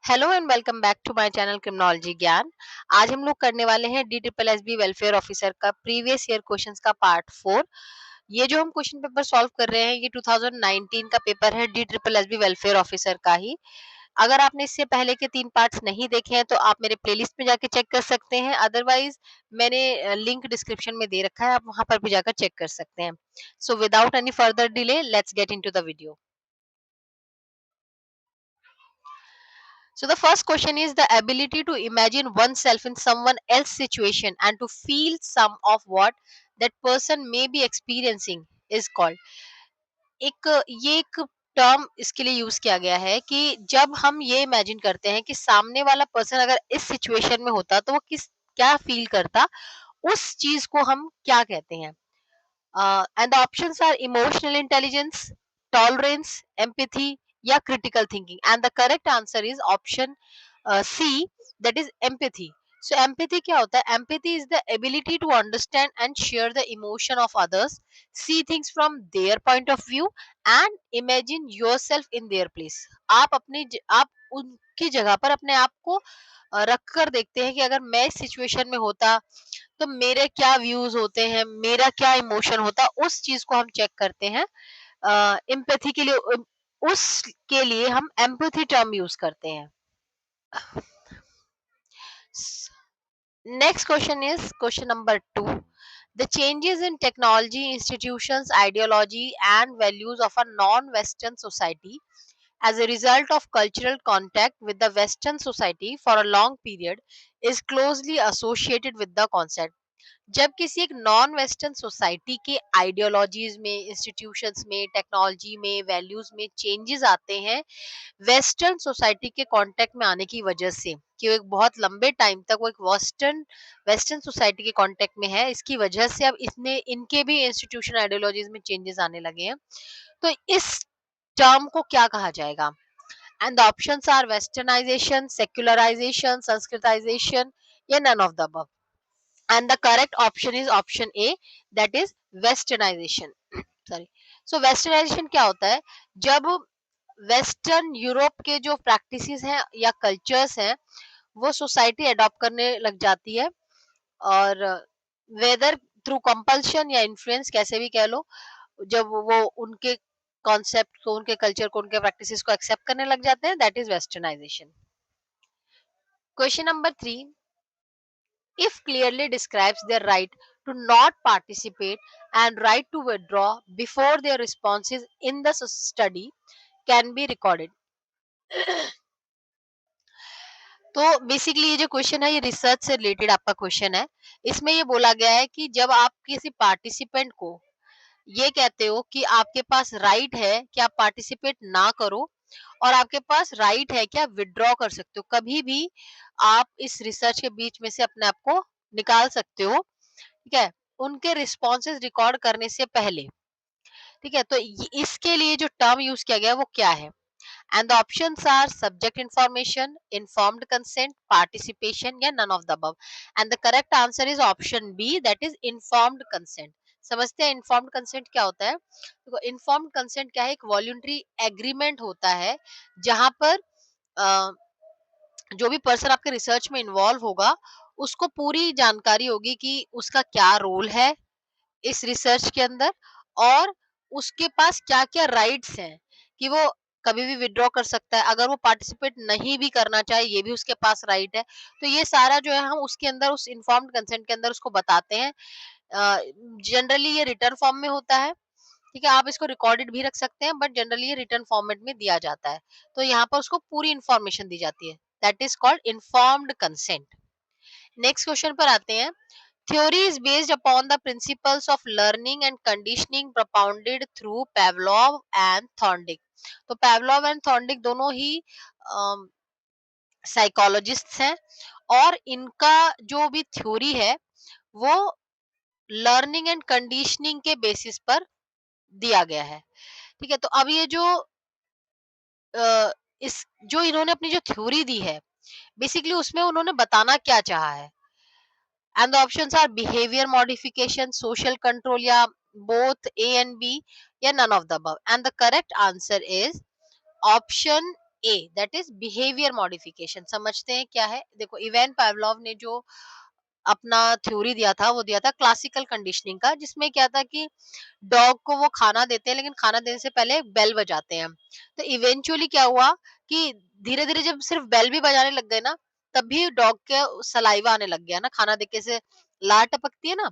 Hello and welcome back to my channel Criminology Gyan. आज हम लोग करने वाले हैं D triple S B welfare officer का प्रीवियस ईयर क्वेश्चंस का पार्ट 4। ये जो हम क्वेश्चन पेपर सॉल्व कर रहे हैं ये 2019 का पेपर है D triple S B welfare officer का ही। अगर आपने इससे पहले के 3 पार्ट्स नहीं देखे हैं तो आप मेरे प्लेलिस्ट में जाके चेक कर सकते हैं, अदरवाइज मैंने लिंक डिस्क्रिप्शन में दे रखा है, आप वहां पर भी जाकर चेक कर सकते हैं। So without any further delay let's get into the video. So the first question is the ability to imagine oneself in someone else's situation and to feel some of what that person may be experiencing is called। ये एक term इसके लिए use किया गया है कि जब हम ये इमेजिन करते हैं कि सामने वाला पर्सन अगर इस सिचुएशन में होता तो वो क्या फील करता, उस चीज को हम क्या कहते हैं। And the options are emotional intelligence, tolerance, empathy, या critical thinking. And the correct answer is option C, that is empathy. So empathy क्या होता है? Empathy is the ability to understand and share the emotion of others, see things from their point of view, and imagine yourself in their place. आप उनकी जगह पर अपने आप को रख कर देखते हैं कि अगर मैं इस सिचुएशन में होता तो मेरे क्या व्यूज होते हैं, मेरा क्या इमोशन होता, उस चीज को हम चेक करते हैं। एम्पैथी के लिए उसके लिए हम एम्पैथी टर्म यूज करते हैं। Next question is question number 2। The changes in technology, institutions, ideology, and values of a non-Western society as a result of cultural contact with the Western society for a long period is closely associated with the concept। जब किसी एक non western society के ideologies में, institutions में, technology में, values में changes आते हैं वेस्टर्न सोसाइटी के कांटेक्ट में आने की वजह से, कि वो एक बहुत लंबे टाइम तक वो एक वेस्टर्न वेस्टर्न सोसाइटी के कांटेक्ट में है, इसकी वजह से अब इसमें इनके भी इंस्टीट्यूशन आइडियोलॉजीज में चेंजेस आने लगे हैं, तो इस टर्म को क्या कहा जाएगा। And the options are westernisation, secularisation, Sanskritisation, या none of the above. and the correct option is option A, that is westernization। sorry। so westernization क्या होता है? जब वेस्टर्न यूरोप के जो प्रैक्टिसेस हैं या कल्चर्स हैं वो सोसाइटी अडॉप्ट करने लग जाती है, और वेदर थ्रू कंपल्शन या इन्फ्लुएंस कैसे भी कह लो, जब वो उनके कॉन्सेप्ट को, उनके कल्चर को, उनके प्रैक्टिसेस को एक्सेप्ट करने लग जाते हैं, that is westernisation. Question number 3, if clearly describes their right to not participate and right to withdraw before their responses in the study can be recorded। तो बेसिकली ये जो क्वेश्चन है ये रिसर्च से रिलेटेड आपका क्वेश्चन है। इसमें ये बोला गया है कि जब आप किसी पार्टिसिपेंट को ये कहते हो कि आपके पास राइट है कि आप पार्टिसिपेट ना करो, और आपके पास राइट है कि आप विड्रॉ कर सकते हो, कभी भी आप इस रिसर्च के बीच में से अपने आप को निकाल सकते हो, ठीक है, उनके रिस्पॉन्सेज रिकॉर्ड करने से पहले। ठीक है, तो इसके लिए जो टर्म यूज किया गया है वो क्या है। And the options are subject information, informed consent, participation, या none of the above. And the correct answer is option B, that is informed consent. समझते हैं इन्फॉर्म्ड कंसेंट क्या होता है। तो इन्फॉर्म्ड कंसेंट क्या है? एक वॉलंटरी एग्रीमेंट होता है जहां पर जो भी पर्सन आपके रिसर्च में इन्वॉल्व होगा उसको पूरी जानकारी होगी कि उसका क्या रोल है इस रिसर्च के अंदर, और उसके पास क्या-क्या राइट्स हैं, कि वो कभी भी विथड्रॉ कर सकता है, अगर वो पार्टिसिपेट नहीं भी करना चाहे ये भी उसके पास राइट है। तो ये सारा जो है हम उसके अंदर, उस इन्फॉर्म्ड कंसेंट के अंदर उसको बताते हैं। जनरली ये रिटर्न फॉर्म में होता है, ठीक है, आप इसको रिकॉर्डेड भी रख सकते हैं, बट जनरली ये रिटर्न फॉर्मेट में दिया जाता है, तो यहाँ पर उसको पूरी इंफॉर्मेशन दी जाती है, that is called informed consent. Next question पर आते हैं। Theory is based upon the principles of learning and conditioning propounded through Pavlov and Thorndike। तो Pavlov and Thorndike दोनों ही साइकोलॉजिस्ट हैं, और इनका जो भी थ्योरी है वो लर्निंग एंड कंडीशनिंग के बेसिस पर दिया गया है। ठीक है, तो अब ये जो इस जो इन्होंने अपनी जो थ्योरी दी है बेसिकली उसमें उन्होंने बताना क्या चाहा है। And the options are behavior modification, social control, या both A and B, या none of the above। And the correct answer is option A that is behaviour modification. समझते हैं क्या है। देखो इवान पावलोव ने जो अपना थ्योरी दिया था वो दिया था क्लासिकल कंडीशनिंग का, जिसमें क्या था कि डॉग को वो खाना देते हैं लेकिन खाना देने से पहले बेल बजाते हैं। तो इवेंचुअली क्या हुआ कि धीरे धीरे जब सिर्फ बेल भी बजाने लग गए ना, तब भी डॉग के सलाइवा आने लग गया ना, खाना देके से लार टपकती है ना,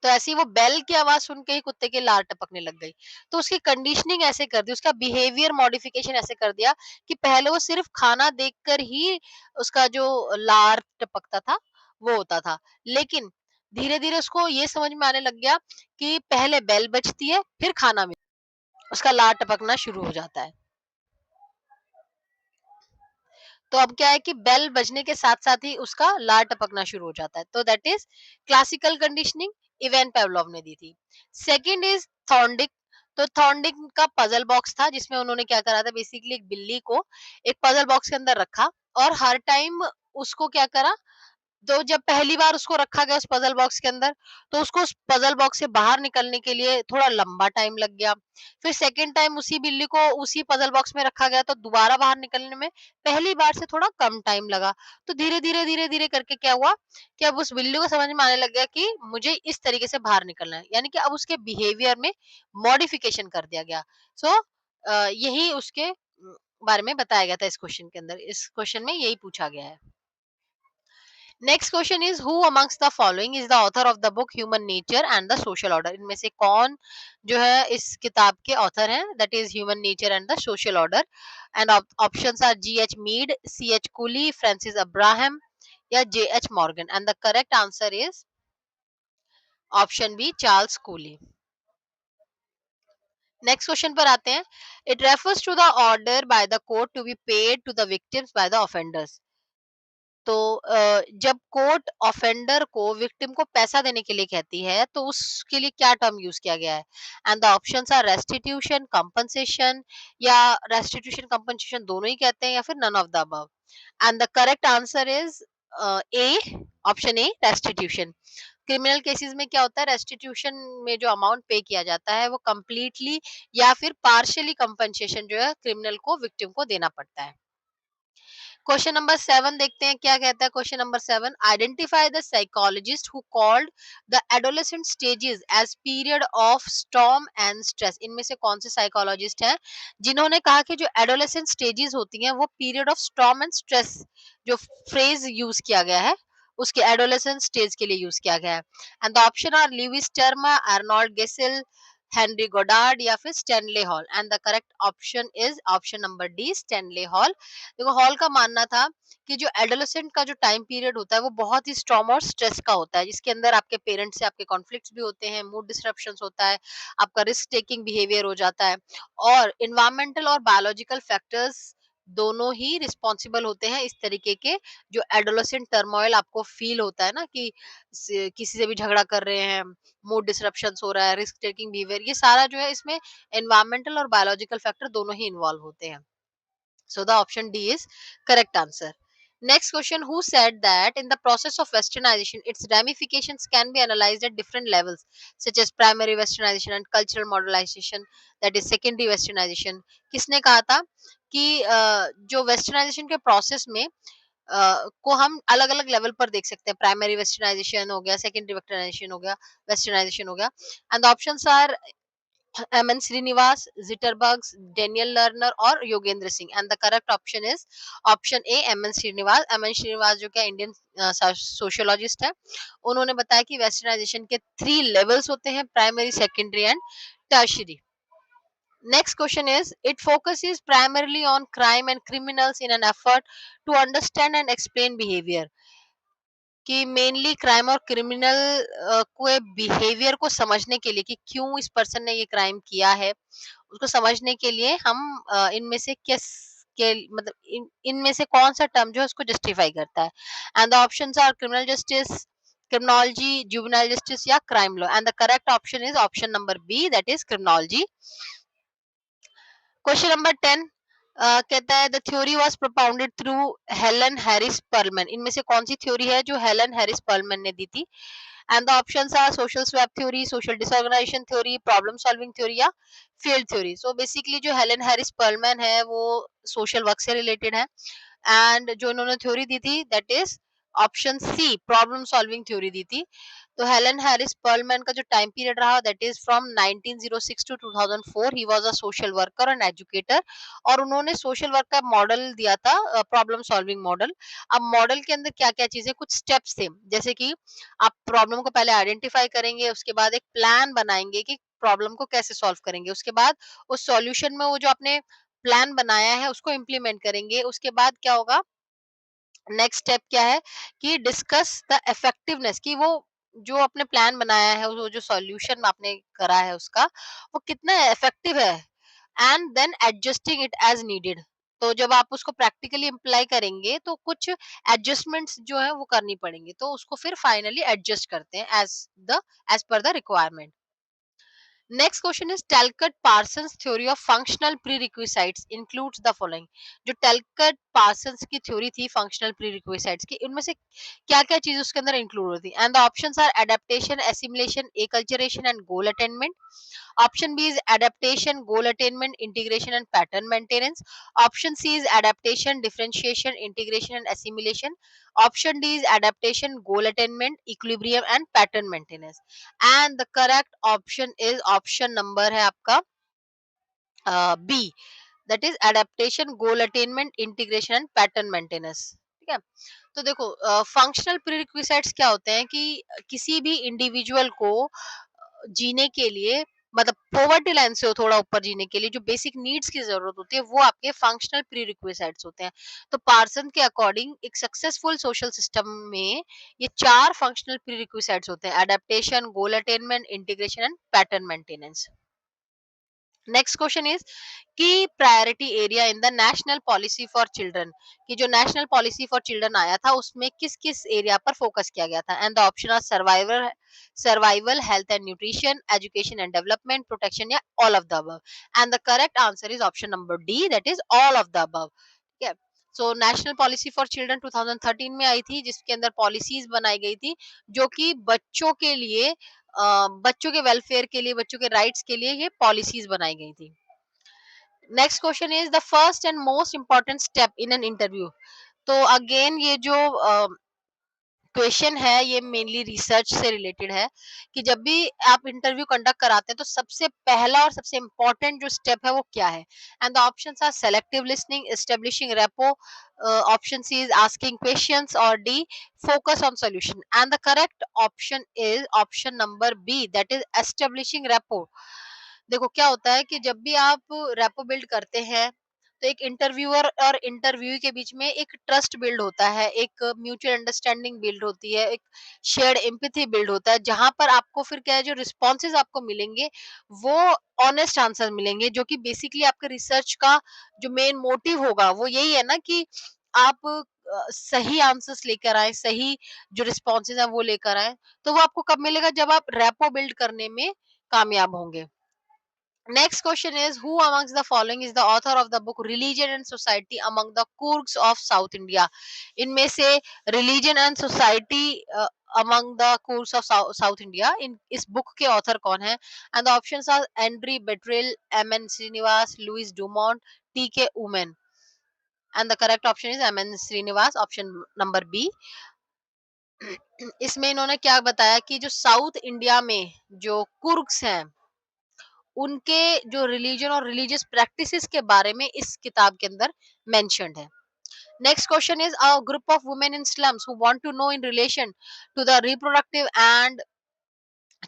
तो ऐसे ही वो बेल की आवाज सुन के ही कुत्ते की लार टपकने लग गई। तो उसकी कंडीशनिंग ऐसे कर दी, उसका बिहेवियर मॉडिफिकेशन ऐसे कर दिया कि पहले वो सिर्फ खाना देखकर ही उसका जो लार टपकता था वो होता था, लेकिन धीरे धीरे उसको ये समझ में आने लग गया कि पहले बेल बजती है फिर खाना में उसका लार टपकना शुरू हो जाता है। तो अब क्या है कि बेल बजने के साथ-साथ ही उसका लार टपकना शुरू हो जाता है। तो that is classical conditioning, Ivan Pavlov ने दी थी। Second is Thorndike. तो थॉर्नडिक का पजल बॉक्स था, जिसमें उन्होंने क्या करा था, बेसिकली एक बिल्ली को एक पजल बॉक्स के अंदर रखा और हर टाइम उसको क्या करा, तो जब पहली बार उसको रखा गया उस पजल बॉक्स के अंदर, तो उसको उस पजल बॉक्स से बाहर निकलने के लिए थोड़ा लंबा टाइम लग गया। फिर सेकंड टाइम उसी बिल्ली को उसी पजल बॉक्स में रखा गया, तो दोबारा बाहर निकलने में पहली बार से थोड़ा कम टाइम लगा। तो धीरे-धीरे, धीरे-धीरे करके क्या हुआ कि अब उस बिल्ली को समझ में आने लग गया कि मुझे इस तरीके से बाहर निकलना है। यानी कि अब उसके बिहेवियर में मॉडिफिकेशन कर दिया गया। सो यही उसके बारे में बताया गया था इस क्वेश्चन के अंदर। इस क्वेश्चन में यही पूछा गया है। Next question is who amongst the following is the author of the book human nature and the social order. इनमें से कौन जो है इस किताब के ऑथर हैं, that is human nature and the social order. And options are G H Mead, C H Cooley, Francis Abraham या J H Morgan. And the correct answer is option B, Charles Cooley. Next question पर आते हैं। It refers to the order by the court to be paid to the victims by the offenders. तो जब court offender को victim को पैसा देने के लिए कहती है, तो उसके लिए क्या टर्म यूज किया गया है। And the options are restitution, compensation या रेस्टिट्यूशन कंपनसेशन दोनों ही कहते हैं या फिर none of the above. And the correct answer is A, option A, restitution. Criminal cases में क्या होता है, रेस्टिट्यूशन में जो अमाउंट पे किया जाता है वो कंप्लीटली या फिर पार्शियली कंपनसेशन जो है क्रिमिनल को विक्टिम को देना पड़ता है। क्वेश्चन नंबर 7 देखते हैं क्या कहता है। Question number 7, identify the psychologist who called the adolescent stages as period of storm and stress. इनमें से कौन से साइकोलॉजिस्ट हैं जिन्होंने कहा कि जो एडोलेसेंट स्टेजेस होती हैं वो period of storm and stress, जो फ्रेज यूज किया गया है उसके एडोलेसेंट स्टेज के लिए यूज किया गया है। And the option are Lewis Terman, Arnold Gesell, Henry Goddard या फिर Stanley Hall. And the correct option is option number D, Stanley Hall. देखो हॉल का मानना था कि जो एडोलेसेंट का जो टाइम पीरियड होता है वो बहुत ही स्ट्रॉम और स्ट्रेस का होता है, जिसके अंदर आपके पेरेंट्स से आपके कॉन्फ्लिक्ट्स भी होते हैं, मूड डिसरप्शंस होता है, आपका रिस्क टेकिंग बिहेवियर हो जाता है, और इन्वायरमेंटल और बायोलॉजिकल फैक्टर्स दोनों ही रिस्पॉन्सिबल होते हैं इस तरीके के जो एडोलेसेंट टर्मोइल आपको फील होता है ना, कि किसी से भी झगड़ा कर रहे हैं, मूड डिसरप्शंस हो रहा है, रिस्क टेकिंग बिहेवियर, ये सारा जो है इसमें एनवायरमेंटल और बायोलॉजिकल फैक्टर दोनों ही इन्वॉल्व होते हैं। So the option D is correct answer. Next question, who said that in the process of westernization, its ramifications can be analyzed at different levels, such as primary westernization and cultural modernization, that is secondary westernization. किसने कहा था कि जो westernisation के process में को हम अलग अलग लेवल पर देख सकते हैं। प्राइमरी वेस्टर्नाइजेशन हो गया, सेकेंडरी वेस्टर्नाइजेशन हो गया, वेस्टर्नाइजेशन हो गया। And the options are M N Srinivas, Zetterbergs, Daniel Lerner और Yogendra Singh. And the correct option is option A, M N Srinivas. M N Srinivas जो क्या इंडियन सोशियोलॉजिस्ट है, उन्होंने बताया कि वेस्टर्नाइजेशन के 3 लेवल्स होते हैं, primary, secondary and tertiary. Next question is, it focuses primarily on crime and criminals in an effort to understand and explain behavior. कि मेनली क्राइम और क्रिमिनल के बिहेवियर को समझने के लिए कि क्यों इस पर्सन ने ये क्राइम किया है, उसको समझने के लिए हम इनमें से किस के मतलब इनमें से कौन सा टर्म जो है उसको जस्टिफाई करता है। And the options are criminal justice, criminology, juvenile justice या crime law. And the correct option is option number B, that is criminology. Question number 10 कहता है the theory was propounded through Helen Harris Perlman. इनमें से कौन सी theory है जो Helen Harris Perlman ने दी थी। And the options are social swap theory, social disorganization theory, problem solving theory या फील्ड थ्योरी। सो बेसिकली जो हेलेन हैरिस पर्लमैन है वो सोशल वर्क से रिलेटेड है, एंड जो इन्होंने थ्योरी दी थी that is option C, problem solving theory दी थी। तो हेलन हैरिस पर्लमैन का जो टाइम पीरियड रहा that is from 1906 to 2004। He was a social worker and educator, और उन्होंने सोशल वर्क का मॉडल दिया था, प्रॉब्लम सॉल्विंग मॉडल। अब मॉडल के अंदर क्या क्या चीजें, कुछ स्टेप्स थे, जैसे कि आप प्रॉब्लम को पहले आइडेंटिफाई करेंगे, उसके बाद एक प्लान बनाएंगे कि प्रॉब्लम को कैसे सॉल्व करेंगे, उसके बाद उस सॉल्यूशन में वो जो आपने प्लान बनाया है उसको इम्प्लीमेंट करेंगे। उसके बाद क्या होगा, नेक्स्ट स्टेप क्या है कि डिस्कस द इफेक्टिवनेस, कि वो जो आपने प्लान बनाया है, वो जो सॉल्यूशन आपने करा है उसका वो कितना इफेक्टिव है, and then adjusting it as needed. तो जब आप उसको प्रैक्टिकली इम्प्लाई करेंगे तो कुछ एडजस्टमेंट्स जो है वो करनी पड़ेंगी, तो उसको फिर फाइनली एडजस्ट करते हैं as per the requirement. Next question is Talcott Parsons theory of functional prerequisites includes the following. जो टेलकट पार्सन्स की थ्योरी थी फंक्शनल प्रीरिक्विजिट्स की, इनमें से क्या क्या चीज उसके अंदर इंक्लूड होती है, and the options are adaptation, assimilation, acculturation and goal attainment. Option B is adaptation, goal attainment, integration and pattern maintenance. Option C is adaptation, differentiation, integration and assimilation. Option D is adaptation, goal attainment, equilibrium and pattern maintenance. And the correct option is option number है आपका B, that is adaptation, goal attainment, integration and pattern maintenance. ठीक है। तो देखो functional प्रीरिक्विजिट्स क्या होते हैं कि किसी भी इंडिविजुअल को जीने के लिए, मतलब पॉवर्टी लाइन से हो थोड़ा ऊपर जीने के लिए जो बेसिक नीड्स की जरूरत होती है वो आपके फंक्शनल प्रीरिक्विजिट्स होते हैं। तो पार्सन के अकॉर्डिंग एक सक्सेसफुल सोशल सिस्टम में ये चार फंक्शनल प्रीरिक्विजिट्स होते हैं: adaptation, goal attainment, integration and pattern maintenance. Next question is key priority area in the national policy for children, कि जो नेशनल पॉलिसी फॉर चिल्ड्रन आया था उसमें किस किस एरिया पर फोकस किया गया था, and the option are survival, health and nutrition, education and development, protection या all of the above. And the correct answer is option number D, that is all of the above. ठीक है। So national policy for children 2013 में आई थी, जिसके अंदर policies बनाई गई थी जो कि बच्चों के लिए, बच्चों के वेलफेयर के लिए, बच्चों के राइट्स के लिए ये पॉलिसीज बनाई गई थी। Next question is the first and most important step in an interview. तो अगेन ये जो क्वेश्चन है ये मेनली रिसर्च से रिलेटेड है, कि जब भी आप इंटरव्यू कंडक्ट कराते हैं तो सबसे पहला और सबसे इम्पोर्टेंट जो स्टेप है वो क्या है, and the options are selective listening, establishing rapport, option C is asking questions, और D focus on solution. And the correct option is option number B, that is establishing rapport. देखो क्या होता है कि जब भी आप रेपो बिल्ड करते हैं तो एक इंटरव्यूअर और इंटरव्यू के बीच में एक ट्रस्ट बिल्ड होता है, एक म्यूचुअल अंडरस्टैंडिंग बिल्ड होती है, एक शेयर्ड एम्पैथी बिल्ड होता है, जहां पर आपको फिर क्या है, जो रिस्पॉन्सेज आपको मिलेंगे वो ऑनेस्ट आंसर मिलेंगे, जो कि बेसिकली आपके रिसर्च का जो मेन मोटिव होगा वो यही है ना, कि आप सही आंसर्स लेकर आए, सही जो रिस्पॉन्सेज है वो लेकर आए। तो वो आपको कब मिलेगा, जब आप रेपो बिल्ड करने में कामयाब होंगे। Next question is who amongst the following is the author of the book Religion and Society among the Kurds of South India? इनमें से Religion and Society among the Kurds of South India, इन इस book के author कौन है? And the options are Andre Betrell, M.N. Srinivas, Louis Dumont, T.K. Uman. And the correct option is M.N. Srinivas, option number B. इसमें इन्होंने क्या बताया कि जो साउथ इंडिया में जो कुर्ग्स हैं उनके जो रिलीजन और रिलीजियस प्रैक्टिसेस के बारे में इस किताब के अंदर मेंशन्ड है। Next question is a group of women in slums who want to know in relation to the reproductive and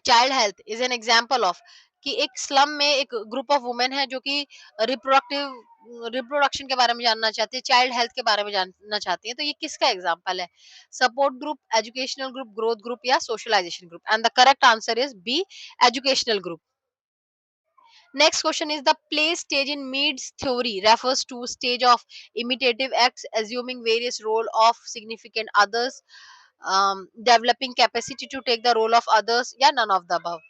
child health is an example of, कि एक स्लम में एक ग्रुप ऑफ वुमेन है जो कि रिप्रोडक्शन के बारे में जानना चाहती है, चाइल्ड हेल्थ के बारे में जानना चाहती है, तो ये किसका एग्जांपल है? Support group, educational group, growth group या socialization group? And the correct answer is B, educational group. Next question is the play stage in Mead's theory refers to stage of imitative acts assuming various role of significant others, developing capacity to take the role of others या none of the above।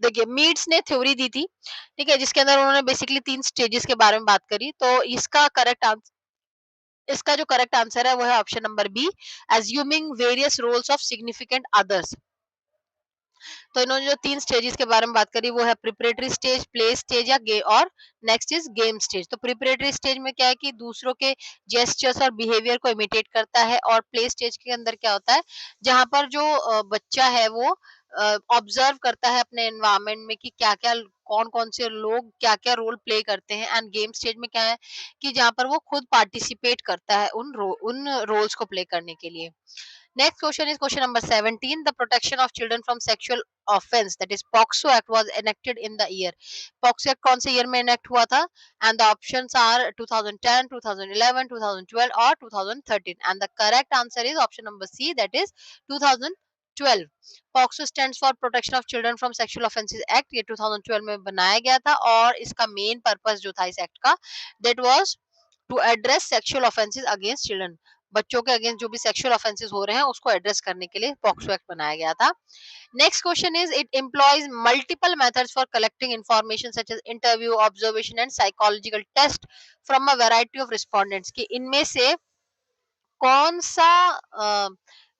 देखिए मीड्स ने theory दी थी, ठीक है, जिसके अंदर उन्होंने बेसिकली 3 स्टेजेस के बारे में बात करी, तो इसका जो करेक्ट आंसर है वो है option number B, assuming various roles of significant others। तो इन्होंने जो 3 स्टेजेस के बारे में बात करी वो है प्रिपरेटरी स्टेज, प्ले स्टेज या गे और नेक्स्ट इज़ गेम स्टेज। तो प्रिपरेटरी स्टेज में क्या है कि दूसरों के जेस्चर्स और बिहेवियर को इमिटेट करता है, और प्ले स्टेज के अंदर क्या होता है, जहाँ पर जो बच्चा है वो ऑब्जर्व करता है अपने एनवायरनमेंट में कि क्या-क्या कौन-कौन से लोग क्या-क्या रोल प्ले करते हैं, एंड गेम स्टेज में क्या है कि जहाँ पर वो खुद पार्टिसिपेट करता है उन रोल्स को प्ले करने के लिए। Next question is question number 17. The Protection of Children from Sexual Offense, that is POXO Act, was enacted in the year. POXO Act कौन से year में enact हुआ था? And the options are 2010, 2011, 2012 or 2013. And the correct answer is option number C, that is 2012. POXO stands for Protection of Children from Sexual Offences Act. ये 2012 में बनाया गया था, और इसका main purpose जो था इस act का, that was to address sexual offences against children. बच्चों के अगेंस्ट जो भी सेक्सुअल ऑफेंसेस हो रहे हैं उसको एड्रेस करने के लिए पॉक्सो एक्ट बनाया गया था। Next question is it employs multiple methods for collecting information such as interview, observation and psychological test from a variety of respondents. कि इनमें से कौन सा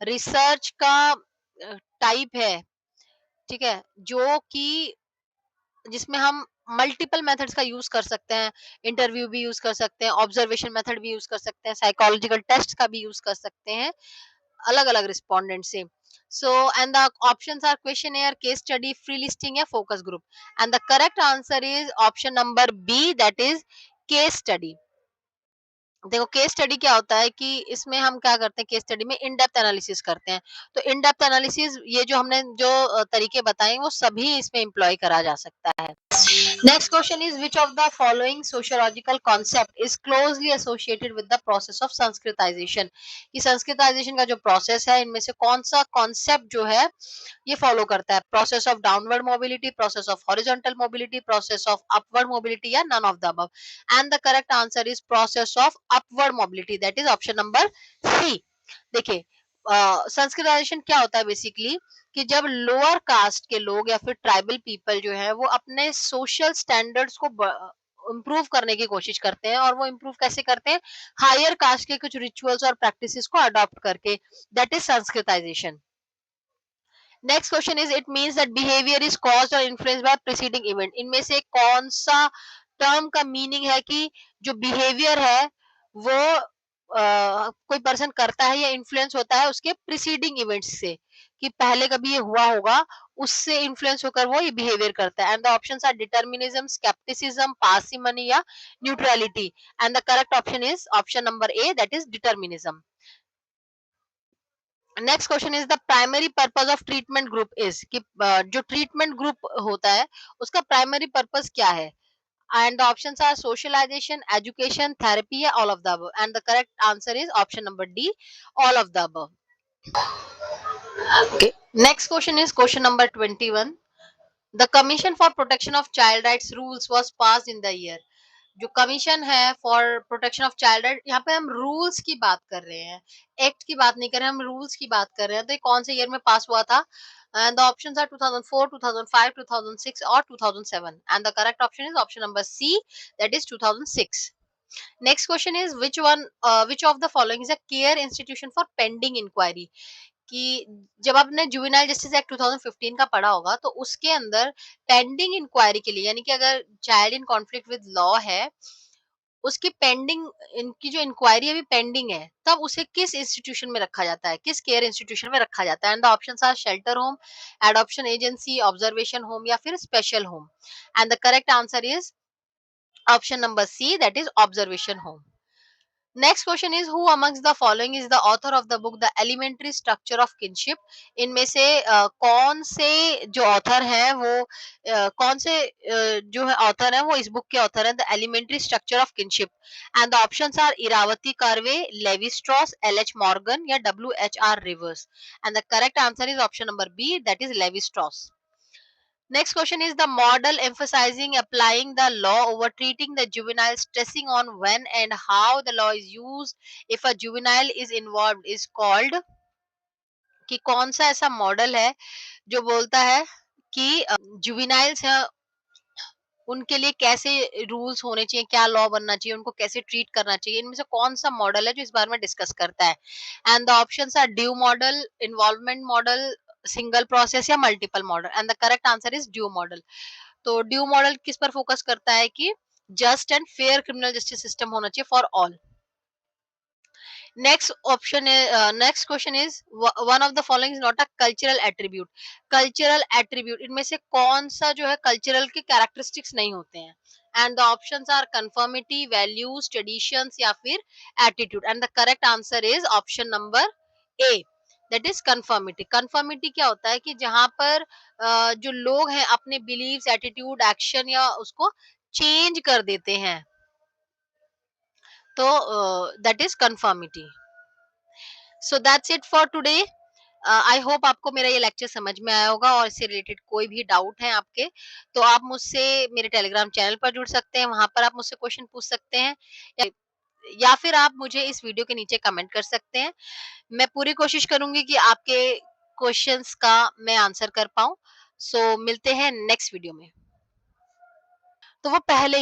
रिसर्च का टाइप है, ठीक है, जो कि जिसमें हम मल्टीपल मेथड्स का यूज कर सकते हैं, इंटरव्यू भी यूज कर सकते हैं, ऑब्जर्वेशन मेथड भी यूज कर सकते हैं, साइकोलॉजिकल टेस्ट का भी यूज कर सकते हैं अलग अलग रिस्पोंडेंट से। So and the options are questionnaire, case study, free listing या focus group. And the correct answer is option number B, that is case study. देखो केस स्टडी क्या होता है कि इसमें हम क्या करते हैं, केस स्टडी में इन डेप्थ एनालिसिस करते हैं। तो इन डेप्थ एनालिसिस ये जो हमने जो तरीके बताए वो सभी इसमें एम्प्लॉय करा जा सकता है। Next question is which of the following sociological concept is closely associated with the process of Sanskritisation. कि संस्कृताइजेशन का जो प्रोसेस है इनमें से कौन सा कॉन्सेप्ट जो है ये फॉलो करता है, process of downward mobility, process of horizontal mobility, process of upward mobility या none of the above. And the correct answer is process of upward mobility, that is option number C. देखिए Sanskritization क्या होता है basically कि जब lower caste के लोग या फिर ट्राइबल पीपल जो है वो अपने सोशल स्टैंडर्ड्स को इम्प्रूव करने की कोशिश करते हैं, और वो इम्प्रूव कैसे करते हैं, हायर कास्ट के कुछ रिचुअल्स और प्रैक्टिसेस को अडॉप्ट करके, that is Sanskritisation. Next question is it means that behaviour is caused और इन्फ्लुएंस्ड बाय प्रीसीडिंग इवेंट। इनमें से कौन सा टर्म का मीनिंग है कि जो बिहेवियर है वो कोई पर्सन करता है या इन्फ्लुएंस होता है उसके प्रीसीडिंग इवेंट्स से, कि पहले कभी ये हुआ होगा उससे इन्फ्लुएंस होकर वो ये बिहेवियर करता है। And the options are determinism, scepticism, parsimony या neutrality. And the correct option is option number A, that is determinism. Next question is the primary purpose of treatment group is, कि जो treatment group होता है उसका primary purpose क्या है। And the options are socialization, education, therapy या all of the above. And the correct answer is option number D, all of the above. Okay. Next question is question number 21. The Commission for Protection of Child Rights rules was passed in the year. जो commission है for protection of child right, यहाँ पे हम rules की बात कर रहे हैं, एक्ट की बात नहीं कर रहे हैं, हम रूल्स की बात कर रहे हैं। तो ये कौन से ईयर में पास हुआ था? एंड द ऑप्शंस आर 2004, 2005, 2006 और 2007। And the correct option is option number C, that is 2006। Next question is which of the following is a care institution for pending inquiry। कि जब आपने जुवेनाइल जस्टिस एक्ट 2015 का पढ़ा होगा तो उसके अंदर पेंडिंग इंक्वायरी के लिए, यानी कि अगर child in conflict with law है, उसकी पेंडिंग, इनकी जो इंक्वायरी अभी पेंडिंग है, तब उसे किस इंस्टीट्यूशन में रखा जाता है, किस केयर इंस्टीट्यूशन में रखा जाता है। And the options are shelter home, adoption agency, observation home या फिर special home. And the correct answer is option number C, that is observation home. Next question is who amongst the following is the author of the book the elementary structure of kinship. इनमें से कौन से जो author हैं वो कौन से जो है ऑथर हैं वो इस बुक के ऑथर हैं, the elementary structure of kinship. And the options are Irawati Karve, Levi Strauss, L H Morgan या W H R Rivers. And the correct answer is option number B, that is Levi Strauss. Next question is the model emphasizing applying the law over treating the juvenile, stressing on when and how the law is used if a juvenile is involved is called। कि कौन सा ऐसा model है जो बोलता है कि juveniles है उनके लिए कैसे रूल्स होने चाहिए, क्या लॉ बनना चाहिए, उनको कैसे ट्रीट करना चाहिए, इनमें से कौन सा मॉडल है जो इस बारे में डिस्कस करता है। And the options are due model, involvement model, single process या multiple model, and the correct answer is due model. तो ड्यू मॉडल किस पर फोकस करता है कि just and fair criminal justice system होना चाहिए for all. Next question is one of the following is not a cultural attribute. Cultural attribute इनमें से कौन सा जो है कल्चरल के कैरेक्टरिस्टिक्स नहीं होते हैं? And the options are conformity, values, traditions या फिर attitude, and the correct answer is option number A, that is conformity. Conformity क्या होता है कि जहां पर जो लोग हैं अपने बिलीव्स, एटीट्यूड, एक्शन या उसको चेंज कर देते हैं, तो that is conformity. So that's it for today. I hope आपको मेरा ये लेक्चर समझ में आया होगा, और इससे रिलेटेड कोई भी डाउट है आपके, तो आप मुझसे मेरे टेलीग्राम चैनल पर जुड़ सकते हैं, वहां पर आप मुझसे क्वेश्चन पूछ सकते हैं, या, या फिर आप मुझे इस वीडियो के नीचे कमेंट कर सकते हैं। मैं पूरी कोशिश करूंगी कि आपके क्वेश्चंस का मैं आंसर कर पाऊं। सो मिलते हैं नेक्स्ट वीडियो में। तो वो पहले